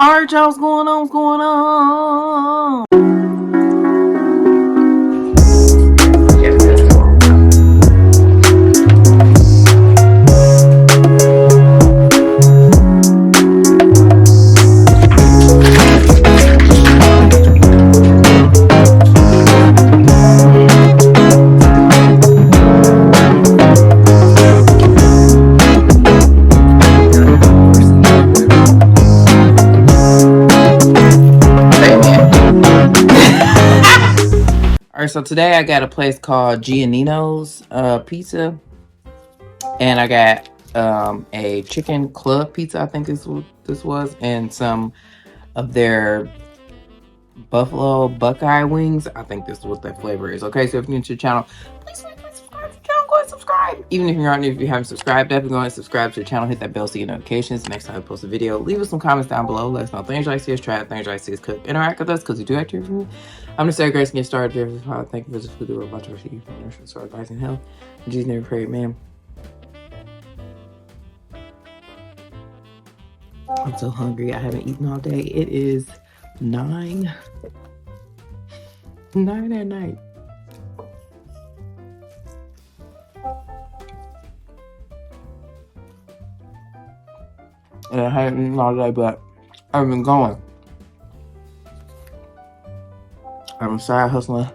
All right, y'all, what's going on? What's going on? All right, so today I got a place called Gionino's Pizza, and I got a chicken club pizza. I think this was, and some of their buffalo buckeye wings. I think this is what that flavor is. Okay, so if you're new to the channel, please like, subscribe to the channel. Go ahead and subscribe. Even if you're not new, if you haven't subscribed, definitely go ahead and subscribe to the channel. Hit that bell so you get notifications next time I post a video. Leave us some comments down below. Let us know things you like to see us try, things you like to see us cook. Interact with us because we do like to hear from you. I'm gonna say grace and get started. Thank you for the food that we're about to receive. Start advice and health. In Jesus' name we pray, man. I'm so hungry. I haven't eaten all day. It is 9 at night. And I haven't eaten all day, but I've been going. I'm side hustling.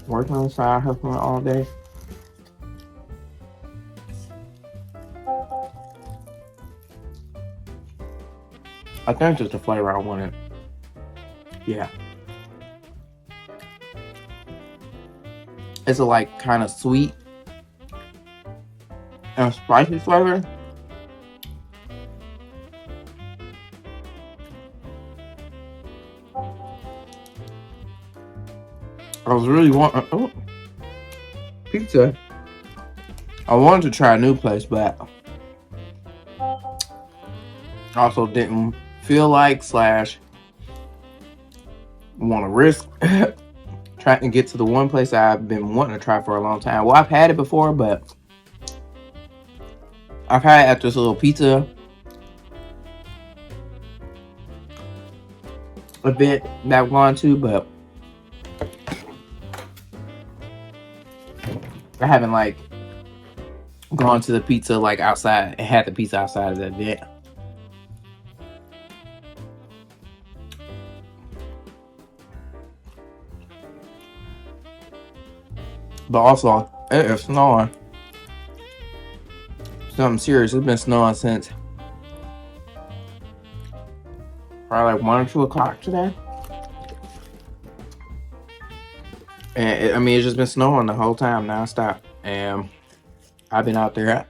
Working on side hustling all day. I think it's just the flavor I wanted. Yeah. It's a like kind of sweet and spicy flavor. I was really wanting pizza. I wanted to try a new place, but also didn't feel like / want to risk trying to get to the one place I've been wanting to try for a long time. Well, I've had it before, but I've had it at this little pizza event that I've gone to, but I haven't like gone to the pizza like outside and had the pizza outside of the event. But also, it is snowing. Something serious. It's been snowing since probably like 1 or 2 o'clock today. And it's just been snowing the whole time nonstop. And I've been out there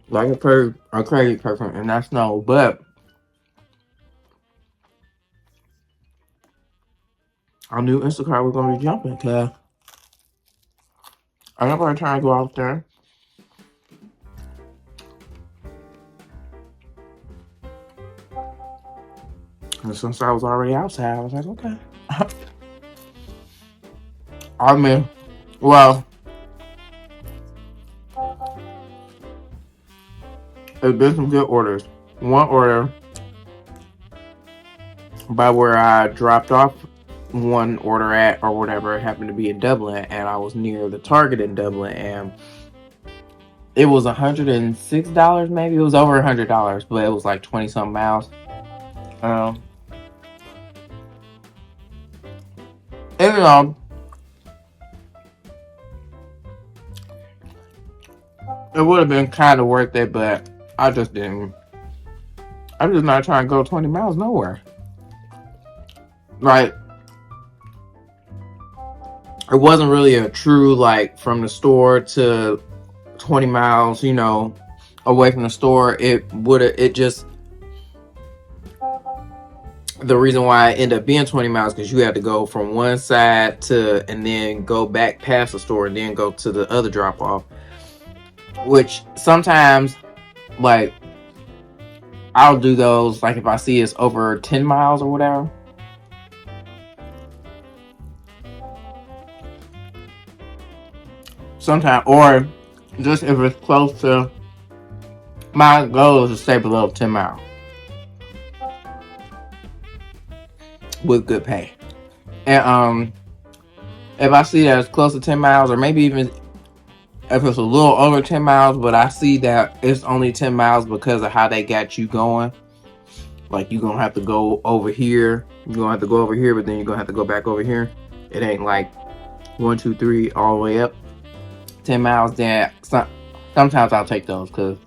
like a crazy person in that snow. But I knew Instacart was going to be jumping because I'm not going to try to go out there. And since I was already outside, I was like, okay. I mean, well, there's been some good orders. One order by where I dropped off one order at or whatever, it happened to be in Dublin, and I was near the Target in Dublin, and it was $106, maybe. It was over $100, but it was like 20 something miles. And, you know, it would have been kind of worth it, but I just didn't. I'm just not trying to go 20 miles nowhere. Like, it wasn't really a true, like, from the store to 20 miles, you know, away from the store. The reason why it ended up being 20 miles because you had to go from one side to and then go back past the store and then go to the other drop off, which sometimes like I'll do those like if I see it's over 10 miles or whatever. Sometimes, or Just if it's close to, my goal is to stay below 10 miles with good pay. And if I see that it's close to 10 miles, or maybe even if it's a little over 10 miles, but I see that it's only 10 miles because of how they got you going. Like, you're going to have to go over here. You're going to have to go over here, but then you're going to have to go back over here. It ain't like 1, 2, 3 all the way up 10 miles. Then sometimes I'll take those because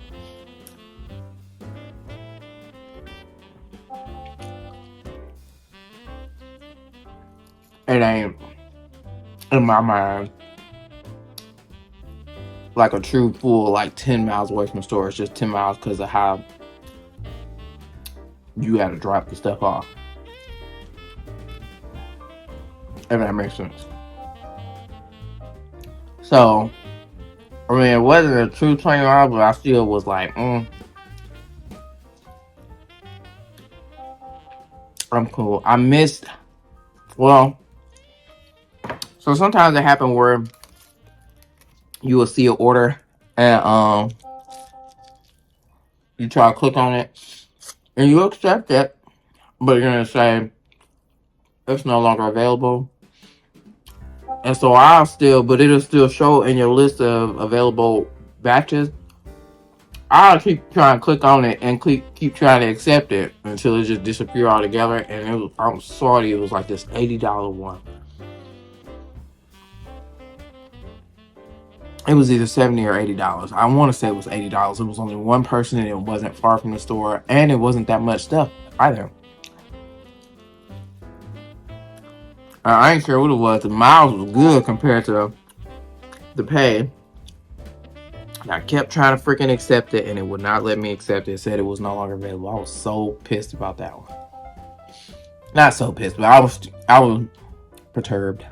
it ain't, in my mind, like a true full, like 10 miles away from the store. It's just 10 miles because of how you got to drop the stuff off. If that makes sense. So, I mean, it wasn't a true 20 miles, but I still was like, I'm cool. I missed, well, so sometimes it happens where you will see an order and you try to click on it and you accept it, but you're going to say it's no longer available. And so but it'll still show in your list of available batches. I'll keep trying to click on it and keep trying to accept it until it just disappear altogether. And I'm sorry, it was like this $80 one. It was either $70 or $80. I want to say it was $80. It was only one person and it wasn't far from the store. And it wasn't that much stuff either. I ain't care what it was. The miles was good compared to the pay. And I kept trying to freaking accept it and it would not let me accept it. It said it was no longer available. I was so pissed about that one. Not so pissed, but I was perturbed.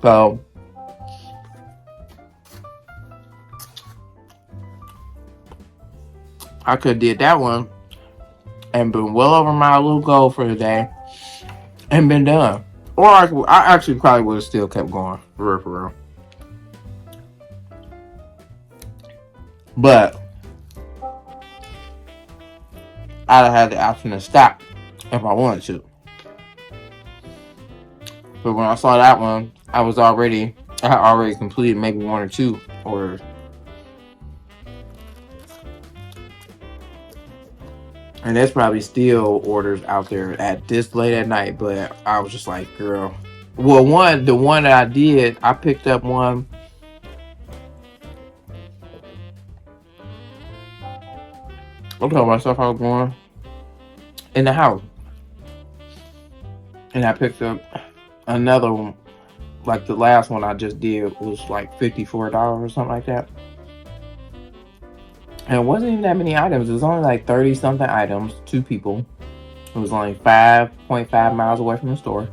So I could have did that one and been well over my little goal for the day and been done. Or I actually probably would have still kept going, for real. But I'd have had the option to stop if I wanted to. But when I saw that one, I had already completed maybe 1 or 2 orders. And there's probably still orders out there at this late at night, but I was just like, girl. Well, the one that I did, I picked up one. I told myself I was going in the house. And I picked up another one. Like the last one I just did was like $54 or something like that. And it wasn't even that many items. It was only like 30 something items, 2 people. It was only 5.5 miles away from the store.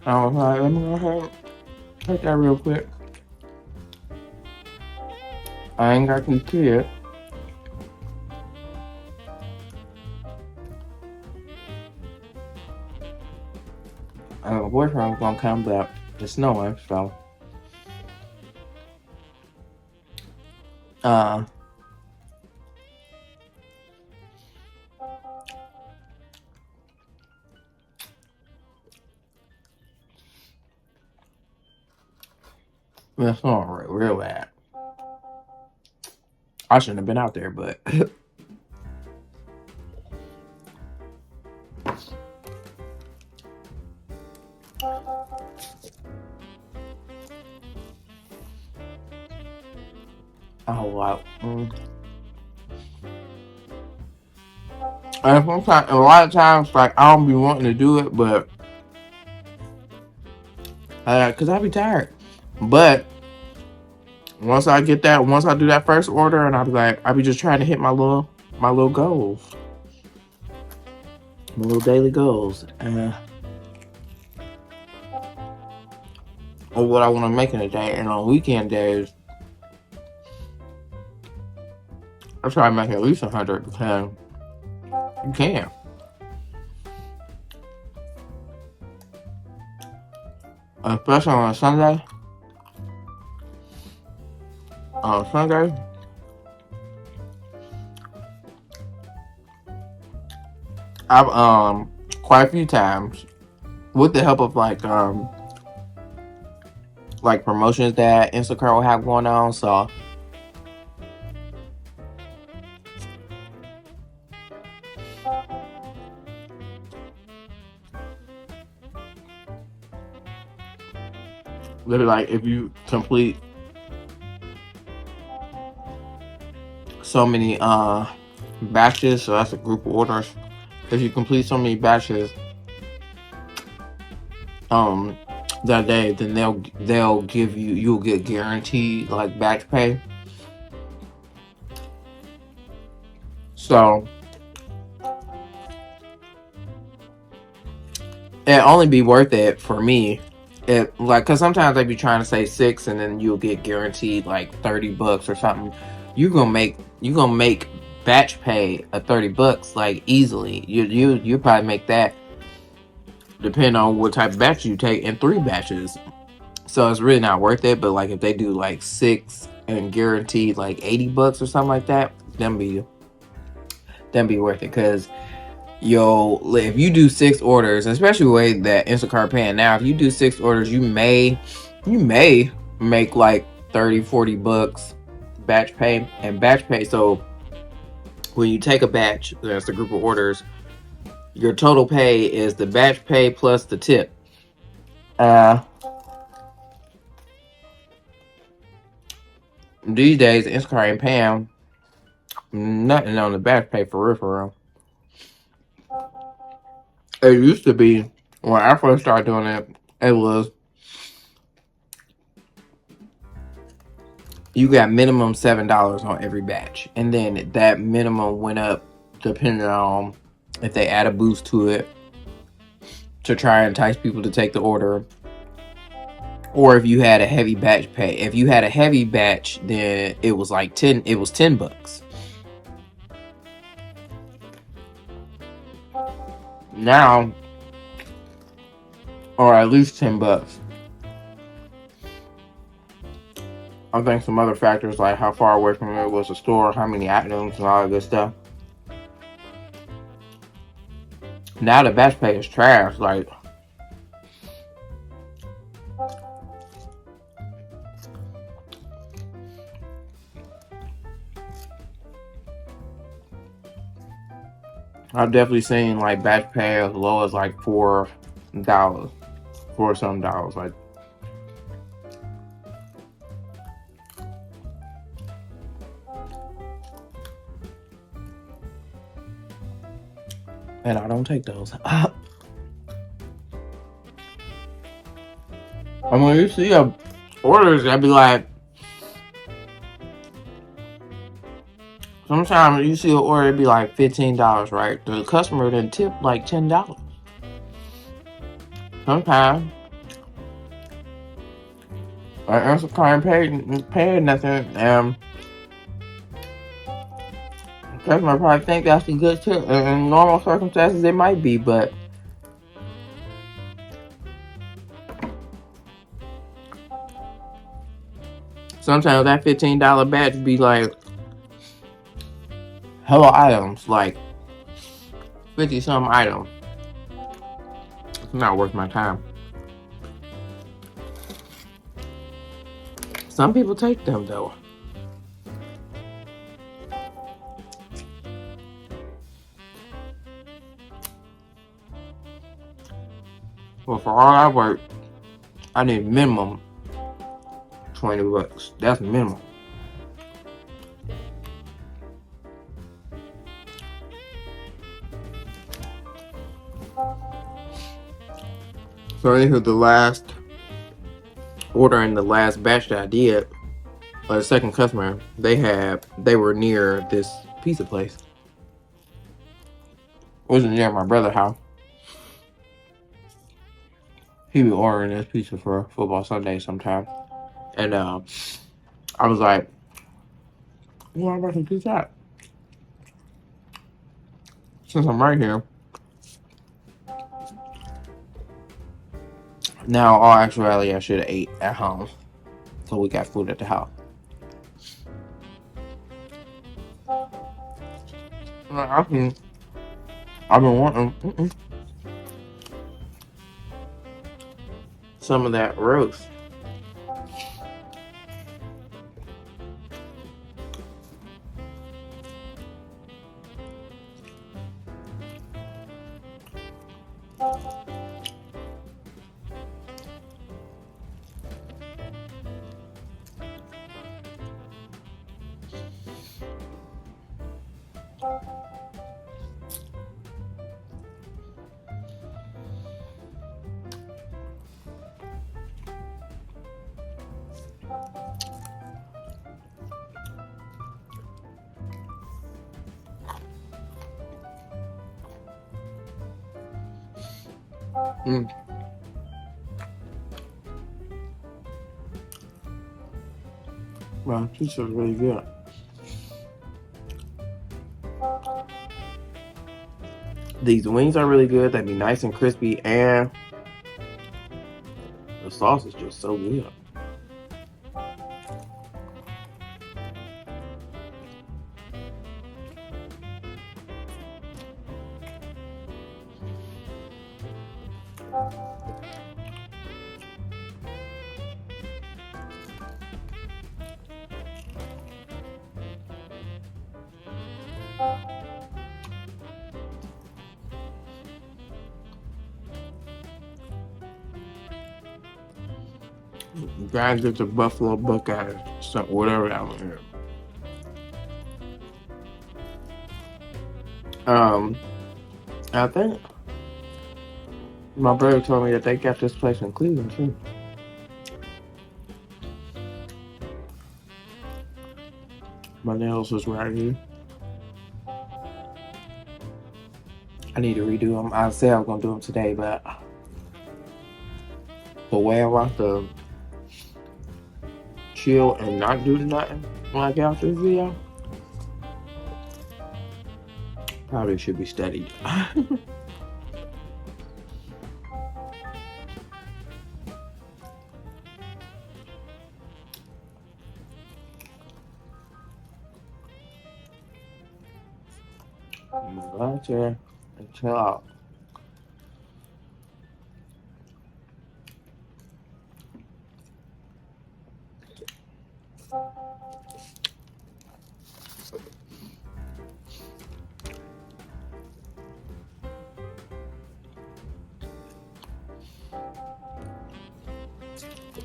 I was like, let me go ahead and take that real quick. I ain't got these kids. My boyfriend's gonna come, but it's snowing, so it's snowing real bad. I shouldn't have been out there, but oh wow. And sometimes, a lot of times, like I don't be wanting to do it, but cause I be tired. But once I do that first order, and I be just trying to hit my little goals, my little daily goals. of what I want to make in a day. And on weekend days, I try to make at least 100 because you can. Especially on a Sunday. On Sunday, I've quite a few times with the help of like promotions that Instacart will have going on. So they'll be like, if you complete so many batches, so that's a group of orders. If you complete so many batches that day, then they'll give you'll get guaranteed like batch pay. So it only be worth it for me. It like, cause sometimes they be trying to say 6 and then you'll get guaranteed like $30 or something. You gonna make batch pay of $30 like easily. You probably make that depending on what type of batch you take in 3 batches. So it's really not worth it. But like if they do like 6 and guaranteed like $80 or something like that, then be worth it. Cause if you do 6 orders, especially the way that Instacart paying now, if you do 6 orders, you may make like $30-$40 batch pay. And batch pay, so when you take a batch, that's the group of orders, your total pay is the batch pay plus the tip. These days Instacart ain't paying nothing on the batch pay for real. It used to be when I first started doing it, it was you got minimum $7 on every batch, and then that minimum went up depending on if they add a boost to it to try and entice people to take the order, or if you had a heavy batch pay. If you had a heavy batch, then it was like $10. Now, or at least $10. I think some other factors like how far away from it was the store, how many items, and all that good stuff. Now the batch pay is trash. Like, I've definitely seen like batch pay as low as like $4, $4 dollars. Like, and I don't take those. I mean, you see orders that be like, sometimes you see an order be like $15, right? The customer then tip like $10. Sometimes I answer client paid nothing, and the customer probably think that's a good tip. In normal circumstances, it might be, but sometimes that $15 batch be like hella items, like 50-some items. It's not worth my time. Some people take them though. Well, for all I work, I need minimum $20. That's minimum. So anywho, the last order in the last batch that I did, the second customer, they were near this pizza place. It wasn't near my brother's house. he be ordering this pizza for football Sunday sometime. And I was like, well, I'm about to do that. Since I'm right here. Now, all actuality, I should have ate at home. So we got food at the house. I've been wanting some of that roast. Mm. Wow, pizza is really good. These wings are really good. They be nice and crispy, and the sauce is just so good. Gotta get the Buffalo Buckeyes, something, whatever that one is. I think my brother told me that they got this place in Cleveland too. My nails was right here. I need to redo them. I said I was gonna do them today, but the way I want to chill and not do nothing when I get out this video, probably should be studied. I'm gonna go out there and chill out.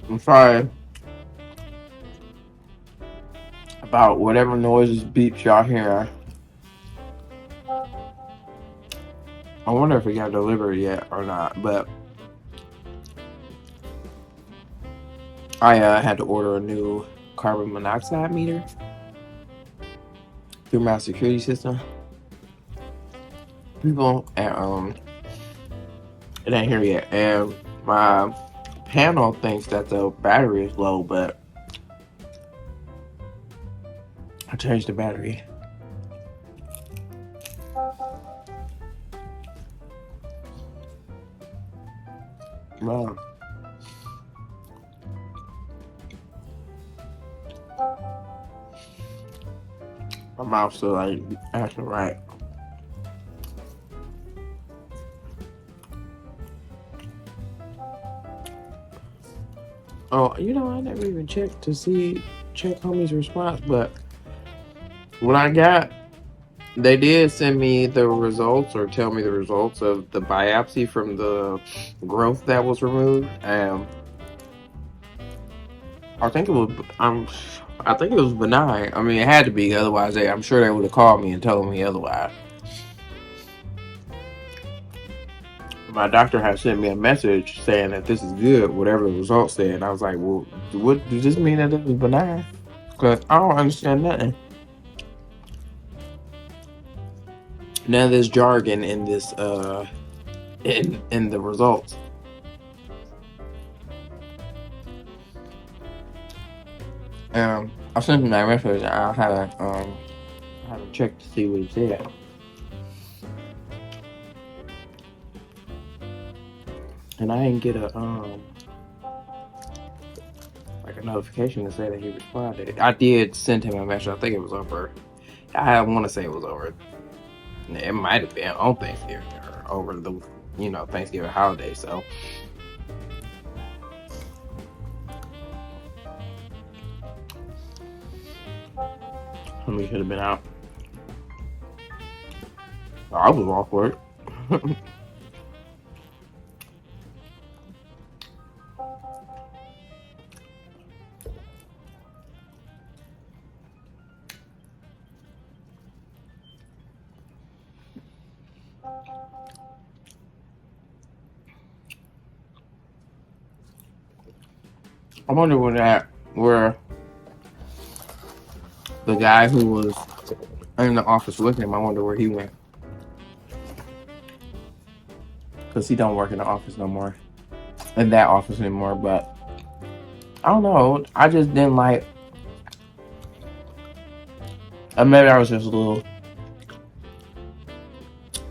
I'm sorry about whatever noises, beeps y'all hear. I wonder if it got delivered yet or not, but I had to order a new carbon monoxide meter through my security system. People, and it ain't here yet, and my panel thinks that the battery is low, but I changed the battery. Wow. My mouth still like acting right. Oh, you know, I never even checked to check homie's response, but when I got, they did send me the results or tell me the results of the biopsy from the growth that was removed. I think it was, I think it was benign. I mean, it had to be, otherwise I'm sure they would have called me and told me otherwise. My doctor had sent me a message saying that this is good, whatever the results said. And I was like, well, what does this mean that it was benign? Because I don't understand nothing. None of this jargon in this in the results. I sent him that message. I haven't checked to see what he said. And I didn't get a like a notification to say that he responded. I did send him a message. I think it was over. I want to say it was over. It might have been on Thanksgiving or over the Thanksgiving holiday. So he should have been out. I was off work. I wonder where the guy who was in the office with him, I wonder where he went. Because he don't work in the office no more. In that office anymore. But I don't know. I just didn't like. Maybe I was just a little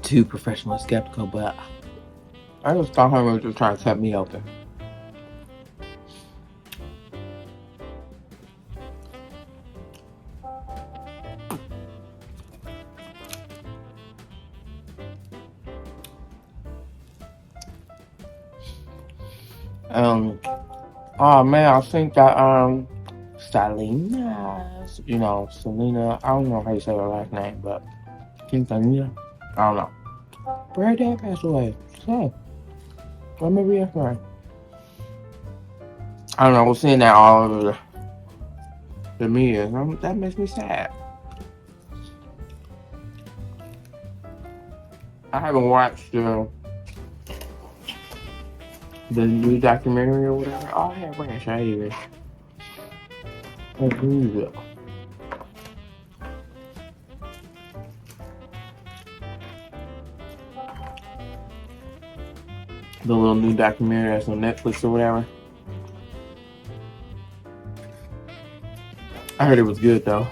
too professionally skeptical. But I just thought he was just trying to cut me open. Oh man, I think that Selena, Selena. I don't know how you say her last name, but I think Selena. I don't know. But her dad passed away. So, or maybe that's right. I don't know. We're seeing that all over the media. That makes me sad. I haven't watched the new documentary or whatever. Oh, I had ranch. I ate it. The little new documentary that's on Netflix or whatever. I heard it was good though.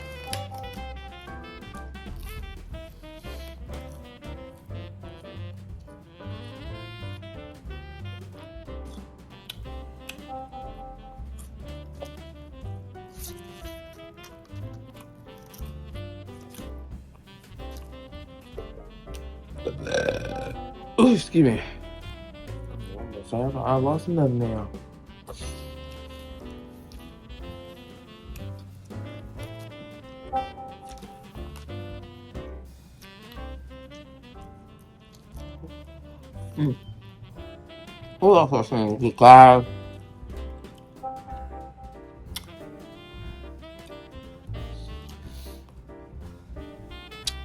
Oh, excuse me. I lost another nail. Who else was saying? The guy.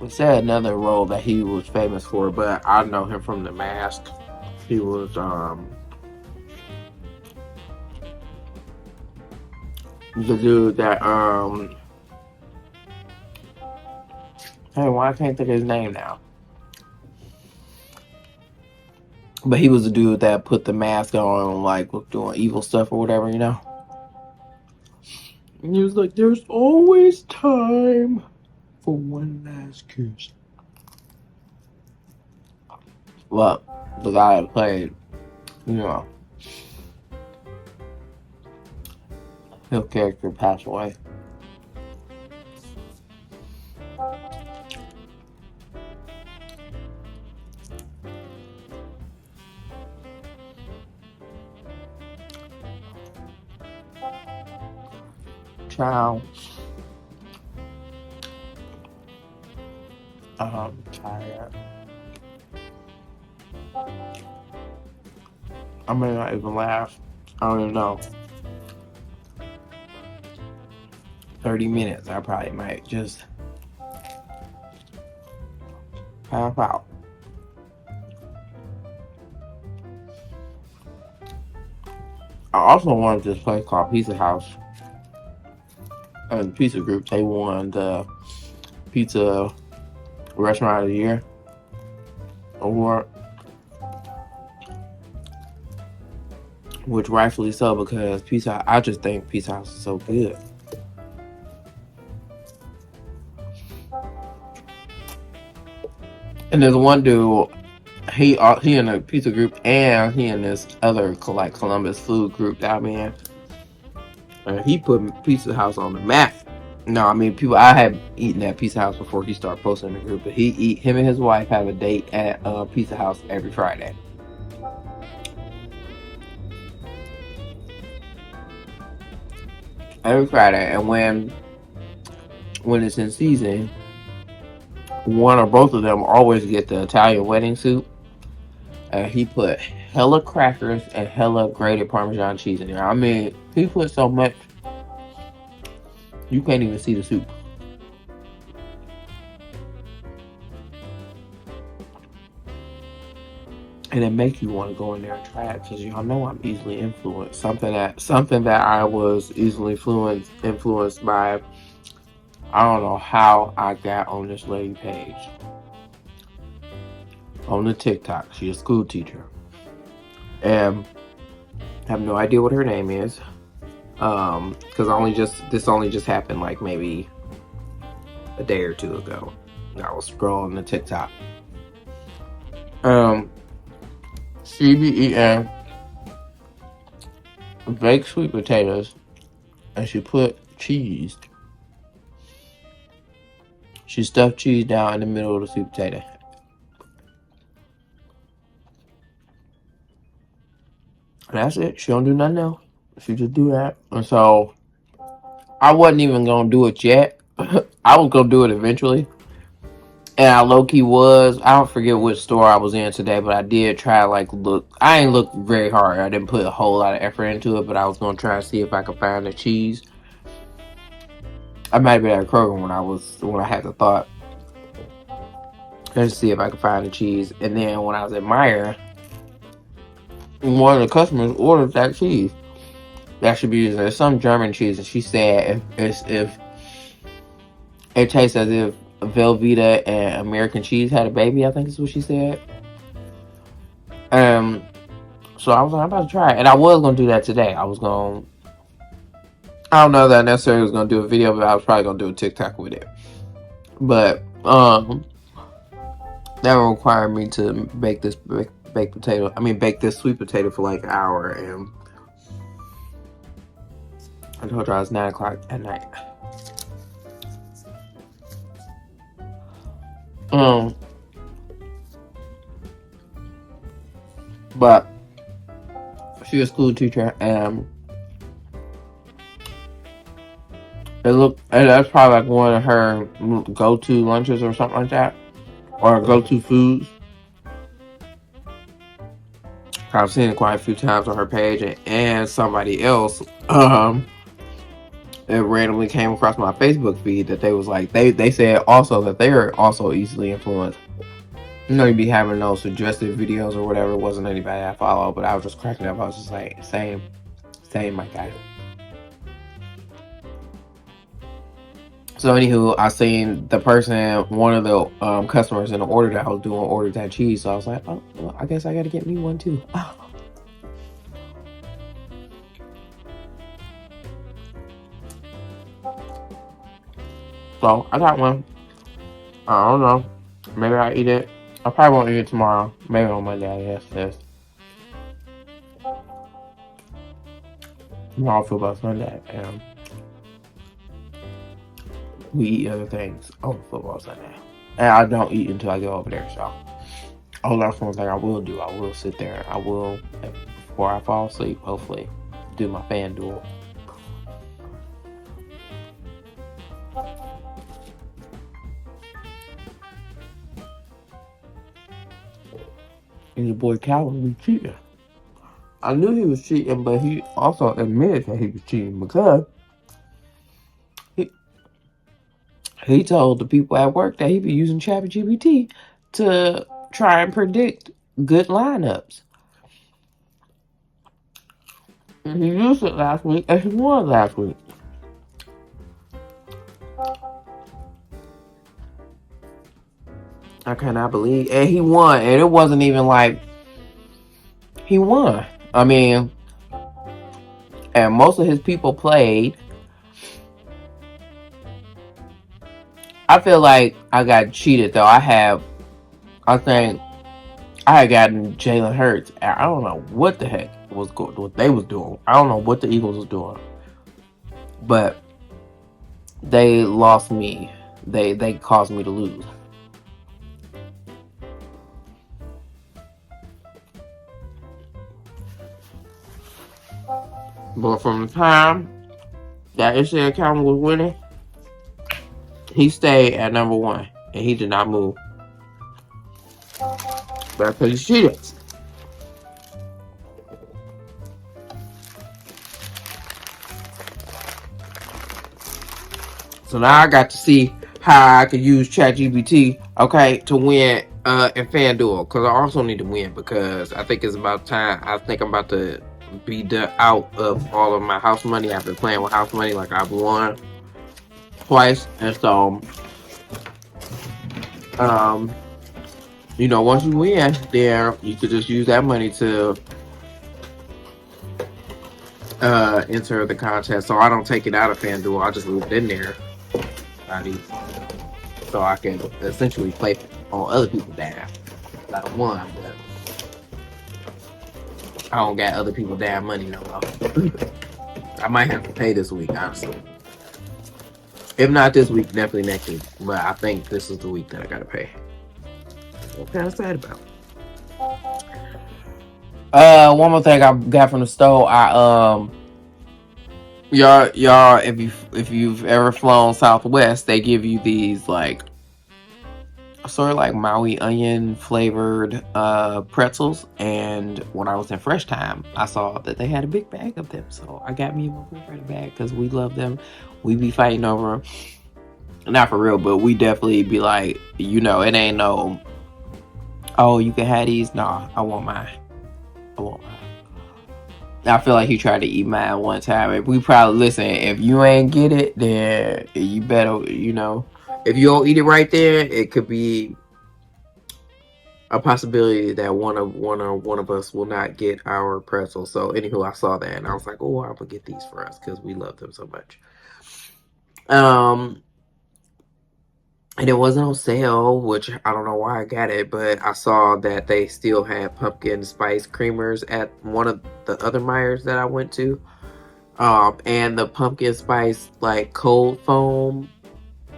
We said another role that he was famous for, but I know him from The Mask. He was the dude that hey, why I can't think of his name now. But he was the dude that put the mask on, like was doing evil stuff or whatever, And he was like, "There's always time for one last kiss." Well, the guy that played, his character passed away. Ciao. I'm tired. I may not even laugh. I don't even know. 30 minutes, I probably might just pass out. I also wanted this place called Pizza House. And the Pizza Group, they won the Pizza Restaurant of the Year award. Which rightfully so, because I just think Pizza House is so good. And there's one dude. He in a pizza group, and he in this other like Columbus food group that I'm in. And he put Pizza House on the map. No, I mean people. I had eaten at Pizza House before he started posting in the group, but him and his wife have a date at Pizza House every Friday. Every Friday, and when it's in season, one or both of them always get the Italian wedding soup. And he put hella crackers and hella grated Parmesan cheese in there. I mean, he put so much you can't even see the soup. And it makes you want to go in there and try it, because y'all know I'm easily influenced. Something that I was easily influenced by. I don't know how I got on this lady page on the TikTok. She's a school teacher, and I have no idea what her name is. Because this only just happened like maybe a day or two ago. I was scrolling the TikTok. She be eating baked sweet potatoes, and she put cheese. She stuffed cheese down in the middle of the sweet potato. And that's it. She don't do nothing else. She just do that. And so I wasn't even gonna do it yet. I was gonna do it eventually. And I low-key was. I don't forget which store I was in today, but I did try look. I ain't look very hard. I didn't put a whole lot of effort into it, but I was gonna try to see if I could find the cheese. I might have been at Kroger when I had the thought. Let's see if I could find the cheese. And then when I was at Meijer, one of the customers ordered that cheese. That should be used. There's some German cheese, and she said if it tastes as if Velveeta and American cheese had a baby. I think is what she said. So I was like, I'm about to try it, and I was gonna do that today. I don't know that I necessarily was gonna do a video, but I was probably gonna do a TikTok with it. But that would require me to bake this bake this sweet potato for like an hour, and I told her it's 9 o'clock at night. But she's a school teacher, and that's probably like one of her go-to lunches or something like that, or go-to foods. I've seen it quite a few times on her page, and somebody else it randomly came across my Facebook feed that they was like they said also that they are also easily influenced. You know, you'd be having those suggested videos or whatever. It wasn't anybody I follow, but I was just cracking up. I was just like, same, my guy. So anywho, I seen the person, one of the customers in the order that I was doing ordered that cheese. So I was like, oh, well, I guess I got to get me one too. So I got one. I don't know. Maybe I eat it. I probably won't eat it tomorrow. Maybe on Monday, I guess. Tomorrow football Sunday, and we eat other things on football Sunday. And I don't eat until I go over there. So, that's one thing I will do. I will sit there. I will, before I fall asleep, hopefully, do my FanDuel. And your boy Calvin was cheating. I knew he was cheating, but he also admitted that he was cheating because he told the people at work that he be using ChatGPT to try and predict good lineups. And he used it last week, and he won last week. I cannot believe, and he won, and it wasn't even like he won. I mean, and most of his people played. I feel like I got cheated though. I have I think I had gotten Jalen Hurts. And I don't know what the heck what they was doing. I don't know what the Eagles was doing, but they lost me. They caused me to lose. But from the time that Ishmael account was winning, he stayed at number one, and he did not move. That's because he cheated. So now I got to see how I could use ChatGPT, okay, to win in FanDuel. Because I also need to win because I think it's about time. I think I'm about to be out of all of my house money. I've been playing with house money, like I've won twice, and so you know, once you win, then you could just use that money to enter the contest. So I don't take it out of FanDuel. I just leave it in there. So I can essentially play on other people's damn. I won, but I don't got other people's damn money no more. I might have to pay this week, honestly. If not this week, definitely next week. But I think this is the week that I gotta pay. What kind of sad about? One more thing I got from the store. Y'all, if you've ever flown Southwest, they give you these like sort of like Maui onion flavored pretzels. And when I was in Fresh Time, I saw that they had a big bag of them, so I got me a refrigerator bag because we love them. We be fighting over them, not for real, but we definitely be like, you know, it ain't no, oh, you can have these. Nah, I want mine. I feel like he tried to eat mine one time. If we probably listen, if you ain't get it, then you better, you know, if you don't eat it right there, it could be a possibility that one of us will not get our pretzel. So anywho, I saw that and I was like, oh, I'm gonna get these for us because we love them so much. And it wasn't on sale, which I don't know why I got it, but I saw that they still had pumpkin spice creamers at one of the other Myers that I went to. And the pumpkin spice like cold foam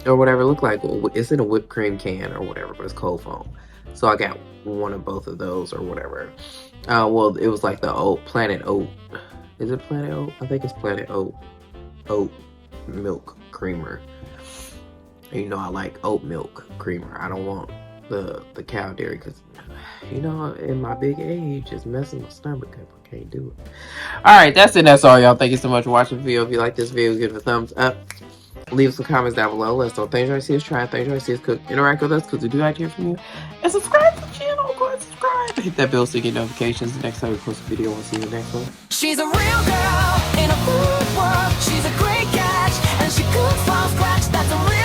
or whatever it looked like. It's in a whipped cream can or whatever, but it's cold foam. So I got one of both of those or whatever. Well, it was like the Planet Oat. Is it Planet Oat? I think it's Planet Oat milk creamer. And you know I like oat milk creamer. I don't want the cow dairy because, you know, in my big age, it's messing my stomach up. I can't do it. All right, that's it. That's all, y'all. Thank you so much for watching the video. If you like this video, give it a thumbs up. Leave some comments down below. Let us know things you want to see us try, things you want to see us cook. Interact with us because we do like to hear from you. And subscribe to the channel. Go ahead and subscribe. Hit that bell so you get notifications the next time we post a video. We'll see you in the next one. She's a real girl in a food world. She's a great catch and she cooks from scratch. That's a real